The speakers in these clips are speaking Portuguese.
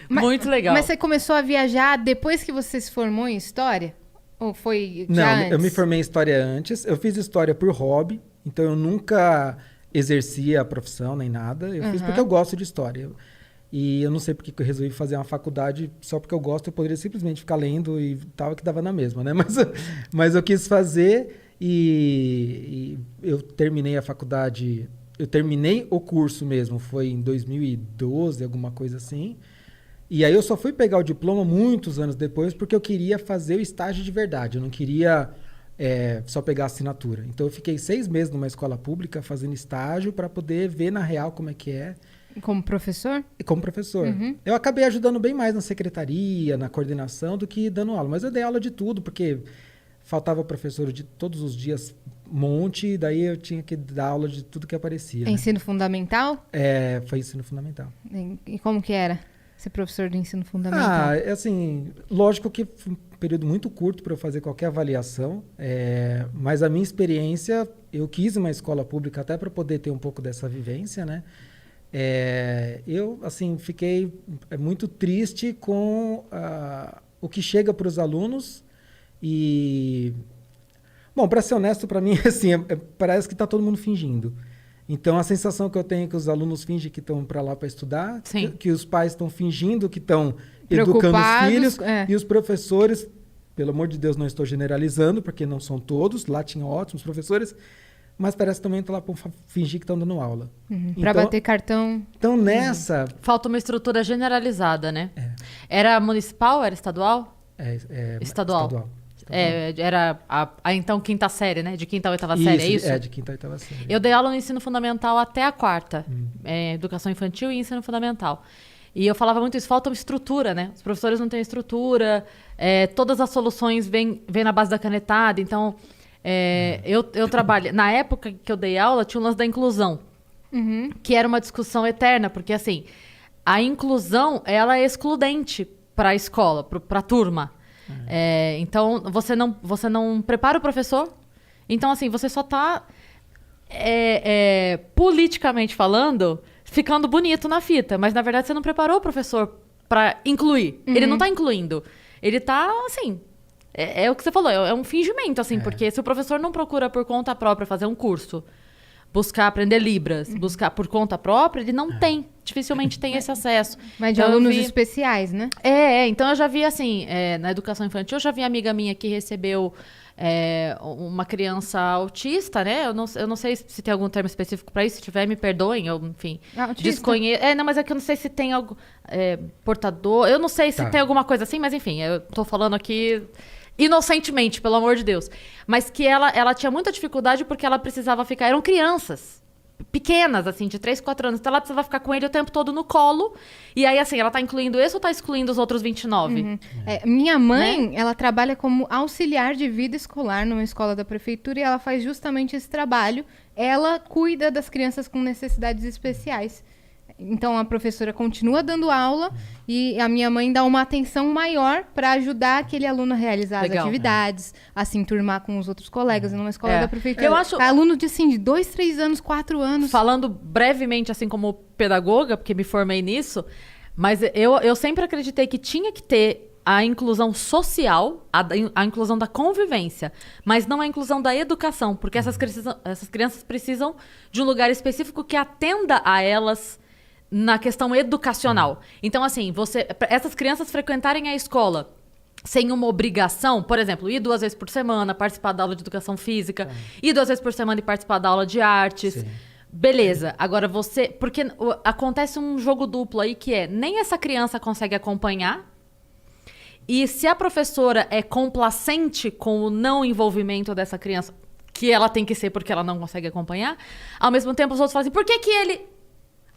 Muito legal. Mas você começou a viajar depois que você se formou em História? Ou foi já Não, antes? eu me formei em História antes. Eu fiz História por hobby, então eu nunca exerci a profissão nem nada. Eu fiz porque eu gosto de História. E eu não sei porque que eu resolvi fazer uma faculdade só porque eu gosto. Eu poderia simplesmente ficar lendo e tal, que dava na mesma, né? Mas eu quis fazer e eu terminei a faculdade... Eu terminei o curso mesmo, foi em 2012, alguma coisa assim. E aí eu só fui pegar o diploma muitos anos depois porque eu queria fazer o estágio de verdade. Eu não queria só pegar a assinatura. Então eu fiquei 6 meses numa escola pública fazendo estágio para poder ver na real como é que é. Como professor? E como professor. Eu acabei ajudando bem mais na secretaria, na coordenação, do que dando aula. Mas eu dei aula de tudo, porque faltava professor de todos os dias, monte, e daí eu tinha que dar aula de tudo que aparecia. Né? Ensino fundamental? Foi ensino fundamental. E como que era ser professor de ensino fundamental? Assim, lógico que foi um período muito curto para eu fazer qualquer avaliação, mas a minha experiência, eu quis uma escola pública até para poder ter um pouco dessa vivência, né? Eu, assim, fiquei muito triste com o que chega para os alunos e... Bom, para ser honesto, para mim, assim, parece que está todo mundo fingindo. Então, a sensação que eu tenho é que os alunos fingem que estão para lá para estudar, que os pais estão fingindo que estão educando os filhos, e os professores, pelo amor de Deus, não estou generalizando, porque não são todos, lá tinham ótimos professores, mas parece que também estão lá para fingir que estão dando aula. Para bater cartão. Então, nessa... Falta uma estrutura generalizada, né? Era municipal, era estadual? Estadual. Era então quinta série, né? De quinta a oitava série, é isso? De quinta a oitava série. Eu dei aula no ensino fundamental até a quarta. Educação infantil e ensino fundamental. E eu falava muito isso, falta uma estrutura, né? Os professores não têm estrutura, todas as soluções vêm na base da canetada. Então, eu trabalho... Na época que eu dei aula, tinha o lance da inclusão, que era uma discussão eterna, porque, assim, a inclusão, ela é excludente para a escola, para a turma. Então, você não prepara o professor. Então, assim, você só está, politicamente falando, ficando bonito na fita. Mas, na verdade, você não preparou o professor para incluir. Ele não está incluindo. Ele está, assim... É o que você falou, é um fingimento, assim. Porque se o professor não procura por conta própria fazer um curso, buscar aprender Libras, buscar por conta própria, ele não tem. Dificilmente tem esse acesso. Mas de alunos especiais, né? Então eu já vi, assim, na educação infantil, eu já vi amiga minha que recebeu uma criança autista, né? Eu não sei se tem algum termo específico para isso, se tiver, me perdoem, eu, enfim, desconheço. Não, mas é que eu não sei se tem algo portador, eu não sei se tem alguma coisa assim, mas enfim, eu tô falando aqui... Inocentemente, pelo amor de Deus. Mas que ela tinha muita dificuldade porque ela precisava ficar... Eram crianças pequenas, assim, de 3, 4 anos. Então, ela precisava ficar com ele o tempo todo no colo. E aí, assim, ela tá incluindo esse ou tá excluindo os outros 29? Minha mãe, ela trabalha como auxiliar de vida escolar numa escola da prefeitura e ela faz justamente esse trabalho. Ela cuida das crianças com necessidades especiais. Então, a professora continua dando aula e a minha mãe dá uma atenção maior para ajudar aquele aluno a realizar as atividades, a se enturmar com os outros colegas numa escola da prefeitura. Eu acho... Aluno de, assim, de 2, 3 anos, 4 anos. Falando brevemente, assim, como pedagoga, porque me formei nisso, mas eu sempre acreditei que tinha que ter a inclusão social, a inclusão da convivência, mas não a inclusão da educação, porque essas crianças precisam de um lugar específico que atenda a elas na questão educacional. Então, assim, essas crianças frequentarem a escola sem uma obrigação, por exemplo, ir 2 vezes por semana, participar da aula de educação física, ir 2 vezes por semana e participar da aula de artes. Sim. Beleza. Agora porque acontece um jogo duplo aí que nem essa criança consegue acompanhar, e se a professora é complacente com o não envolvimento dessa criança, que ela tem que ser porque ela não consegue acompanhar, ao mesmo tempo os outros falam assim, por que ele...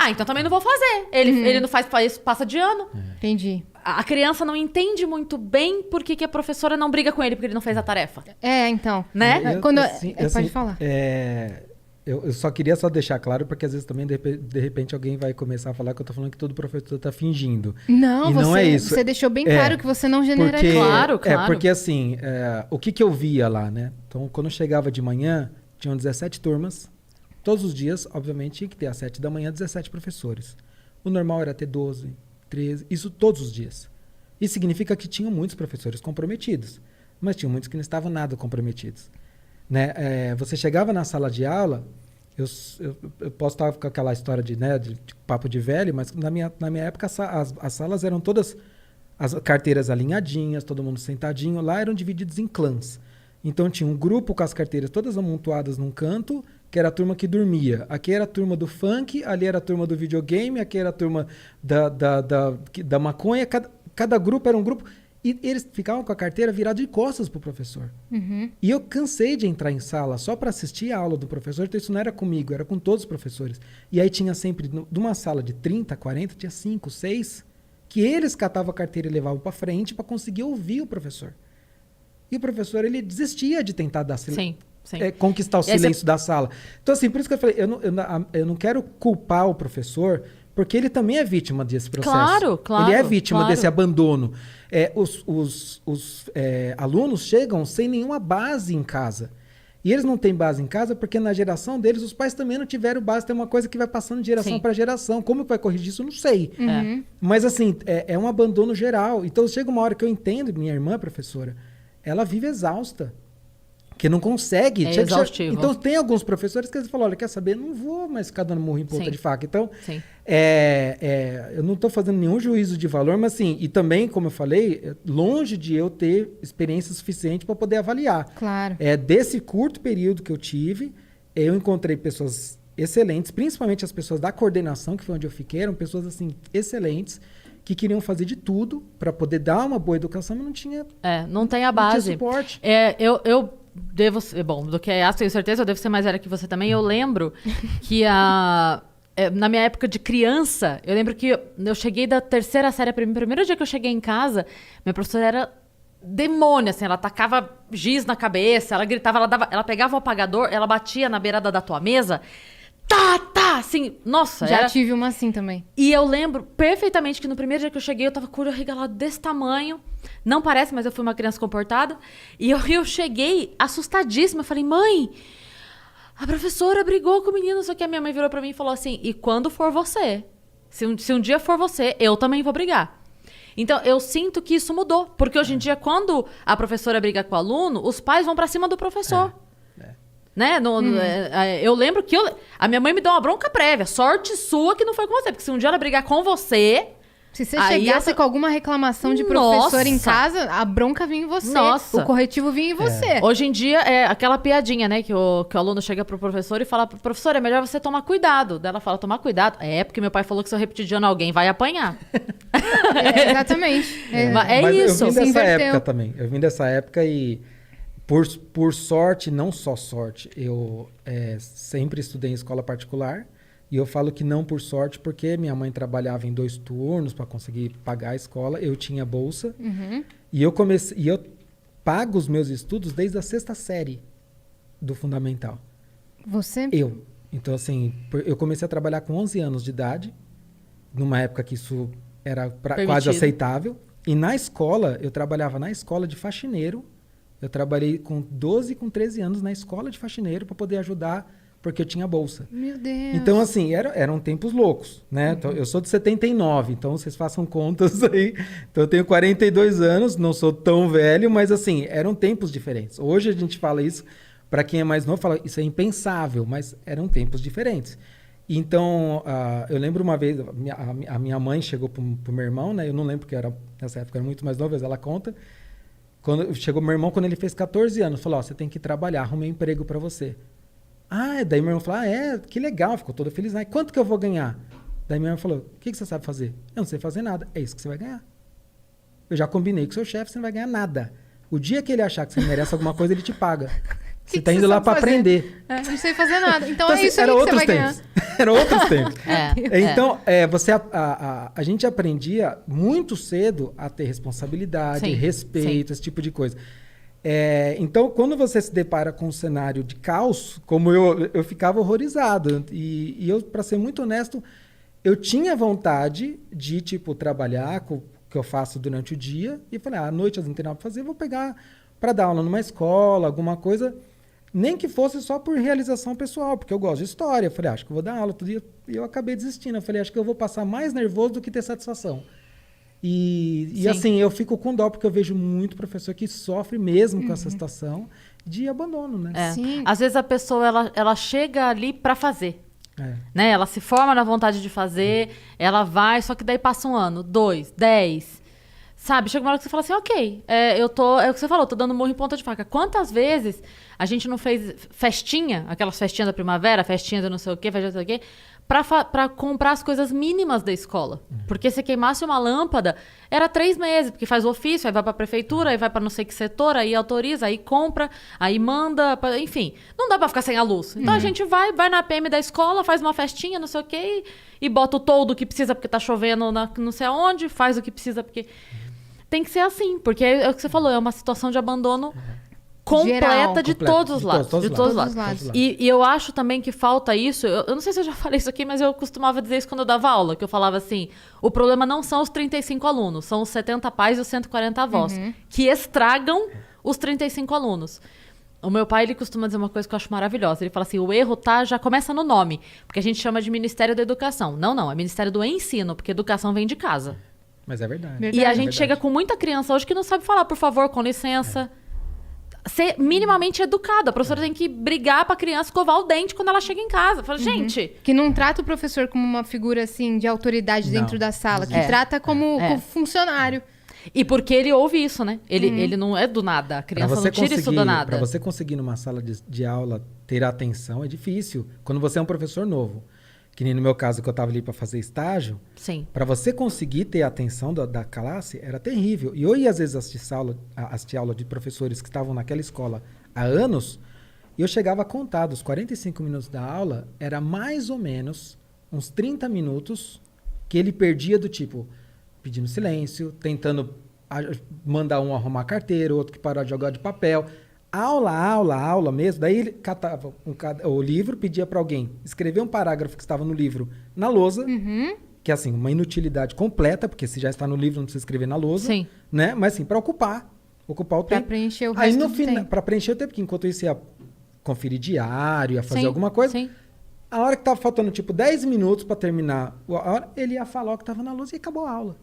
então também não vou fazer. Ele não faz isso, passa de ano. Entendi. A criança não entende muito bem por que a professora não briga com ele porque ele não fez a tarefa. Então. Né? Pode falar. Eu só queria deixar claro, porque às vezes também, de repente, alguém vai começar a falar que eu tô falando que todo professor tá fingindo. Não é isso. Você deixou bem claro que você não generaliza. Claro. Porque assim, o que eu via lá, né? Então, quando eu chegava de manhã, tinham 17 turmas. Todos os dias, obviamente, tinha que ter às 7 da manhã 17 professores. O normal era ter 12, 13, isso todos os dias. Isso significa que tinham muitos professores comprometidos, mas tinham muitos que não estavam nada comprometidos. Né? Você chegava na sala de aula, eu posso estar com aquela história de papo de velho, mas na minha época as salas eram todas, as carteiras alinhadinhas, todo mundo sentadinho, lá eram divididos em clãs. Então tinha um grupo com as carteiras todas amontoadas num canto, que era a turma que dormia. Aqui era a turma do funk, ali era a turma do videogame, aqui era a turma da maconha. Cada grupo era um grupo. E eles ficavam com a carteira virada de costas pro professor. Uhum. E eu cansei de entrar em sala só para assistir a aula do professor, então isso não era comigo, era com todos os professores. E aí tinha sempre, de uma sala de 30, 40, tinha 5, 6, que eles catavam a carteira e levavam para frente para conseguir ouvir o professor. E o professor, ele desistia de tentar dar Sim. conquistar o silêncio da sala. Então, assim, por isso que eu falei, eu não quero culpar o professor, porque ele também é vítima desse processo. Claro. Ele é vítima desse abandono. Os alunos chegam sem nenhuma base em casa. E eles não têm base em casa porque na geração deles os pais também não tiveram base. Tem uma coisa que vai passando de geração para geração. Como que vai corrigir isso? Eu não sei. Uhum. Mas assim, é um abandono geral. Então chega uma hora que eu entendo, minha irmã, professora, ela vive exausta. Que não consegue. Exaustivo. Então tem alguns professores que eles falam, olha, quer saber? Não vou mais ficar dando murro em ponta de faca. Então, eu não estou fazendo nenhum juízo de valor, mas assim, e também, como eu falei, longe de eu ter experiência suficiente para poder avaliar. Claro. Desse curto período que eu tive, eu encontrei pessoas excelentes, principalmente as pessoas da coordenação, que foi onde eu fiquei, eram pessoas assim, excelentes, que queriam fazer de tudo para poder dar uma boa educação, mas não tinha... não tem a base. Não tinha suporte. Eu devo ser, bom, do que é tenho certeza, eu devo ser mais velha que você também. Eu lembro que na minha época de criança, eu lembro que eu cheguei da terceira série, primeiro dia que eu cheguei em casa, minha professora era demônio, assim, ela tacava giz na cabeça, ela gritava, ela pegava o apagador, ela batia na beirada da tua mesa, assim, nossa. Já tive uma assim também. E eu lembro perfeitamente que no primeiro dia que eu cheguei, eu tava com o olho arregalado desse tamanho. Não parece, mas eu fui uma criança comportada. E eu cheguei assustadíssima. Eu falei, mãe, a professora brigou com o menino. Só que a minha mãe virou pra mim e falou assim, e quando for você? Se um dia for você, eu também vou brigar. Então, eu sinto que isso mudou. Porque hoje em dia, quando a professora briga com o aluno, os pais vão pra cima do professor. Né? Eu lembro que a minha mãe me deu uma bronca prévia. Sorte sua que não foi com você. Porque se um dia ela brigar com você... Se você chegasse com alguma reclamação de professor em casa, a bronca vinha em você. Nossa. O corretivo vinha em você. Hoje em dia, é aquela piadinha, né? Que o aluno chega pro professor e fala, professor, é melhor você tomar cuidado. Daí ela fala, tomar cuidado? Porque meu pai falou que se eu repetir de ano alguém vai apanhar. Exatamente. Mas isso. Eu vim dessa época também. Eu vim dessa época e... Por sorte, não só sorte, eu sempre estudei em escola particular. E eu falo que não por sorte, porque minha mãe trabalhava em 2 turnos para conseguir pagar a escola. Eu tinha bolsa. Uhum. E eu pago os meus estudos desde a 6ª série do fundamental. Você? Então, assim, eu comecei a trabalhar com 11 anos de idade, numa época que isso era quase aceitável. E na escola, eu trabalhava na escola de faxineiro. Eu trabalhei com 12 e com 13 anos na escola de faxineiro para poder ajudar, porque eu tinha bolsa. Meu Deus. Então, assim, eram tempos loucos, né? Então, eu sou de 79, então vocês façam contas aí. Então, eu tenho 42 anos, não sou tão velho, mas, assim, eram tempos diferentes. Hoje a gente fala isso, para quem é mais novo, fala isso é impensável, mas eram tempos diferentes. Então, eu lembro uma vez, a minha mãe chegou pro meu irmão, né? Eu não lembro, porque nessa época era muito mais novo, mas ela conta. Chegou meu irmão quando ele fez 14 anos, falou, você tem que trabalhar, arrumei um emprego para você. Daí meu irmão falou, que legal, ficou todo feliz. Quanto que eu vou ganhar? Daí meu irmão falou, o que você sabe fazer? Eu não sei fazer nada. É isso que você vai ganhar. Eu já combinei com o seu chefe, você não vai ganhar nada. O dia que ele achar que você merece alguma coisa, ele te paga. Você tá indo lá para aprender. Não sei fazer nada. Então é assim, isso aí que você vai ganhar. Eram outros tempos. Então, a gente aprendia muito cedo a ter responsabilidade, respeito, esse tipo de coisa. Então, quando você se depara com um cenário de caos, como eu ficava horrorizado. E eu, para ser muito honesto, eu tinha vontade de, trabalhar com o que eu faço durante o dia. E falei, à noite eu não tenho nada para fazer, vou pegar para dar aula numa escola, alguma coisa. Nem que fosse só por realização pessoal, porque eu gosto de história. Eu falei, acho que eu vou dar aula todo dia. E eu acabei desistindo. Eu falei, acho que eu vou passar mais nervoso do que ter satisfação. E assim, eu fico com dó, porque eu vejo muito professor que sofre mesmo com essa situação de abandono, né? É. Sim. Às vezes a pessoa, ela chega ali pra fazer. É. Né? Ela se forma na vontade de fazer, ela vai, só que daí passa 1 ano, 2, 10. Sabe? Chega uma hora que você fala assim, ok, é o que você falou, tô dando murro em ponta de faca. Quantas vezes a gente não fez festinha, aquelas festinhas da primavera, festinha do não sei o quê, festinha do não sei o quê, pra comprar as coisas mínimas da escola. Porque se queimasse uma lâmpada, era 3 meses, porque faz ofício, aí vai pra prefeitura, aí vai pra não sei que setor, aí autoriza, aí compra, aí manda, enfim. Não dá pra ficar sem a luz. Então a gente vai na PM da escola, faz uma festinha, não sei o quê, e bota o toldo que precisa porque tá chovendo não sei aonde, faz o que precisa porque... Tem que ser assim, porque é o que você falou, é uma situação de abandono completa Geral. de todos os lados. De todos os lados. lados. E eu acho também que falta isso. Eu não sei se eu já falei isso aqui, mas eu costumava dizer isso quando eu dava aula, que eu falava assim: o problema não são os 35 alunos, são os 70 pais e os 140 avós, que estragam os 35 alunos. O meu pai, ele costuma dizer uma coisa que eu acho maravilhosa. Ele fala assim, o erro já começa no nome, porque a gente chama de Ministério da Educação. Não, é Ministério do Ensino, porque educação vem de casa. Mas é verdade. E a É gente verdade. chega com muita criança hoje que não sabe falar, por favor, com licença. Ser minimamente educado. A professora tem que brigar pra criança escovar o dente quando ela chega em casa. Fala, gente... Que não trata o professor como uma figura, assim, de autoridade Não. dentro da sala. Que É. trata como funcionário. E porque ele ouve isso, né? Ele não é do nada. A criança não tira isso do nada. Para você conseguir numa sala de aula ter atenção é difícil. Quando você é um professor novo, que nem no meu caso que eu estava ali para fazer estágio, Sim. para você conseguir ter a atenção da classe era terrível. E eu ia às vezes assistir aula de professores que estavam naquela escola há anos, e eu chegava a contar dos 45 minutos da aula, era mais ou menos uns 30 minutos que ele perdia do tipo pedindo silêncio, tentando mandar um arrumar a carteira, outro que parou de jogar de papel. Aula mesmo. Daí ele catava o livro, pedia para alguém escrever um parágrafo que estava no livro na lousa, que é assim, uma inutilidade completa, porque se já está no livro não precisa escrever na lousa, Sim. né? Mas assim, para ocupar o Pra tempo. preencher o Aí resto no do final, tempo. para preencher o tempo, que enquanto isso ia conferir diário, ia fazer Sim, alguma coisa, sim. a hora que tava faltando tipo 10 minutos para terminar a hora, ele ia falar o que estava na lousa e acabou a aula.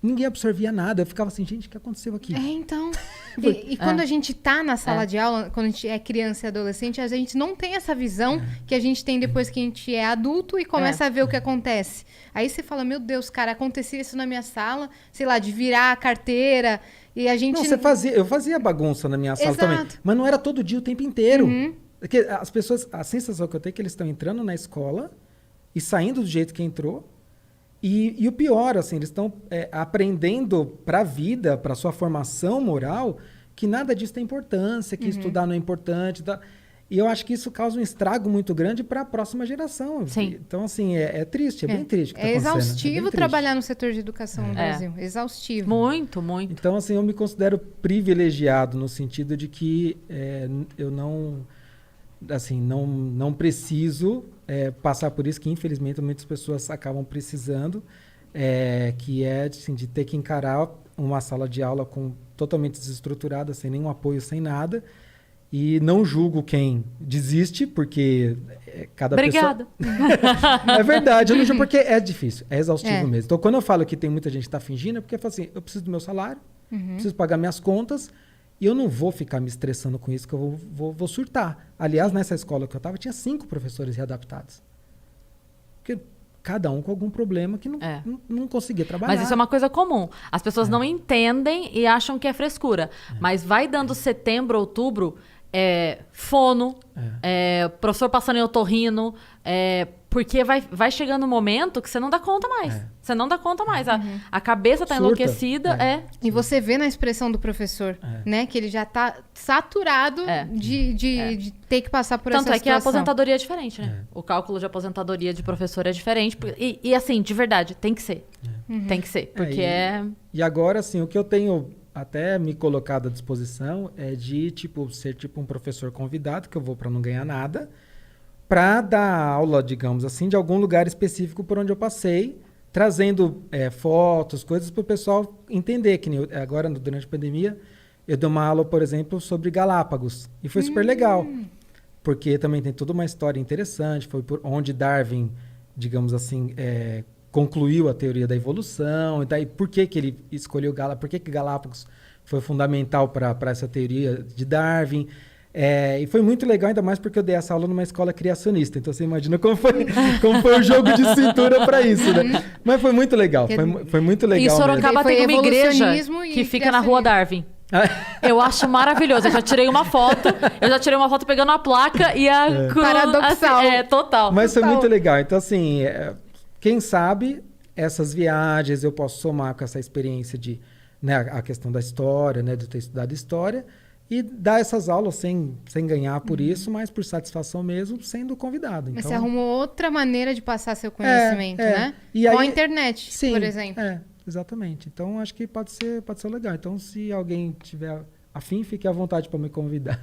Ninguém absorvia nada. Eu ficava assim, gente, o que aconteceu aqui? É, então. E quando a gente tá na sala de aula, quando a gente é criança e adolescente, a gente não tem essa visão que a gente tem depois que a gente é adulto e começa a ver o que acontece. Aí você fala, meu Deus, cara, acontecia isso na minha sala, sei lá, de virar a carteira e a gente... Não, eu fazia bagunça na minha sala Exato. também. Mas não era todo dia, o tempo inteiro. Porque as pessoas, a sensação que eu tenho é que eles estão entrando na escola e saindo do jeito que entrou. E o pior, assim, eles estão aprendendo para a vida, para sua formação moral, que nada disso tem importância, que estudar não é importante. E eu acho que isso causa um estrago muito grande para a próxima geração. Sim. Então, assim, é triste, é bem triste. O que tá É acontecendo, exaustivo bem triste. trabalhar no setor de educação no Brasil. Exaustivo. Muito, muito. Então, assim, eu me considero privilegiado no sentido de que eu não, assim, não preciso passar por isso, que infelizmente muitas pessoas acabam precisando, que é assim, de ter que encarar uma sala de aula totalmente desestruturada, sem nenhum apoio, sem nada. E não julgo quem desiste, porque cada Obrigada. pessoa... É verdade, eu não julgo porque é difícil, é exaustivo É. mesmo. Então, quando eu falo que tem muita gente que está fingindo, é porque eu falo assim, eu preciso do meu salário, preciso pagar minhas contas, e eu não vou ficar me estressando com isso, que eu vou surtar. Aliás, nessa escola que eu estava, tinha 5 professores readaptados. Porque cada um com algum problema que não conseguia trabalhar. Mas isso é uma coisa comum. As pessoas não entendem e acham que é frescura. Mas vai dando setembro, outubro, fono, professor passando em otorrino, porque vai chegando um momento que você não dá conta mais. Você não dá conta mais. A cabeça tá Surta. enlouquecida. E você vê na expressão do professor, né? Que ele já tá saturado de ter que passar por Tanto essa é que a situação. aposentadoria é diferente, né? O cálculo de aposentadoria de professor é diferente. E assim, de verdade, tem que ser. Tem que ser. Porque E agora, assim, o que eu tenho até me colocado à disposição é de, ser um professor convidado, que eu vou para não ganhar nada, para dar aula, digamos assim, de algum lugar específico por onde eu passei, trazendo fotos, coisas para o pessoal entender. Que nem agora, durante a pandemia, eu dei uma aula, por exemplo, sobre Galápagos. E foi super legal, porque também tem toda uma história interessante. Foi por onde Darwin, digamos assim, concluiu a teoria da evolução, e daí por que ele escolheu Galápagos, por que Galápagos foi fundamental para essa teoria de Darwin. E foi muito legal, ainda mais porque eu dei essa aula numa escola criacionista. Então você imagina como foi o jogo de cintura para isso, né? Mas foi muito legal, foi muito legal. E Sorocaba tem uma igreja que fica na Rua Darwin. Eu acho maravilhoso. Eu já tirei uma foto pegando a placa e a cruz. Paradoxal. Assim, total. Mas foi muito legal. Então, assim, quem sabe essas viagens eu posso somar com essa experiência de, né, a questão da história, né, de ter estudado história, e dar essas aulas sem ganhar por isso, mas por satisfação mesmo, sendo convidado. Mas então, você arrumou outra maneira de passar seu conhecimento, né? E Com a aí, internet, sim, por exemplo. Exatamente. Então, acho que pode ser legal. Então, se alguém tiver afim, fique à vontade para me convidar.